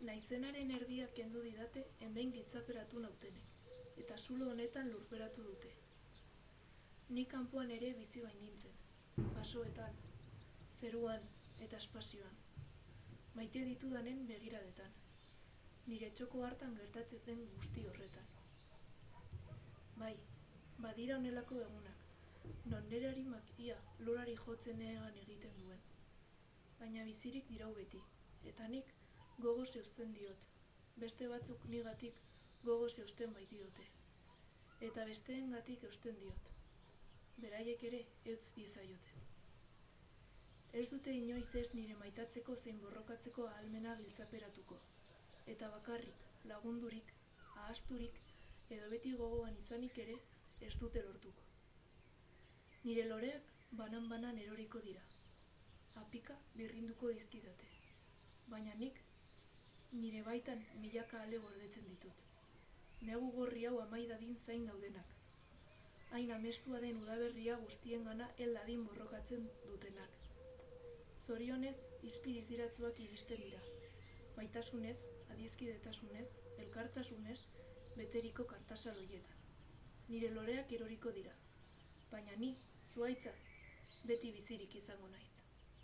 Naizenaren erdia kendu didate hemen giltzaperatu nautenek, eta zulo honetan lurperatu dute. Ni kanpoan ere bizi bainintzen, basoetan, zeruan eta espazioan. Maite ditudanen begiradetan, nire txoko hartan gertatzen den guzti horretan. Bai, badira honelako egunak, non nire harimak ia lurari jotzen egan egiten duen. Baina bizirik dirau beti, eta nik gogo zeusten diot, beste batzuk nigatik gogo zeusten baitiote, eta besteengatik eusten diot, beraiek ere eutz diezaiote. Ez dute inoiz ez nire maitatzeko zein borrokatzeko ahalmena giltzaperatuko, eta bakarrik, lagundurik, ahazturik, edo beti gogoan izanik ere ez dute lortuko. Nire loreak banan-banan eroriko dira, apika birrinduko dizkidate, baina nik nire baitan milaka ale gordetzen ditut. Negu gorri hau amai dadin zain daudenak, hain amestua den udaberria guztien gana hel dadin borrokatzen dutenak. Zorionez, izpidiz diratzuak iristen dira, baitasunez, adiezkidetasunez, elkartasunez, beteriko kartasaloietan. Nire loreak eroriko dira, baina ni, zuhaitza, beti bizirik izango naiz.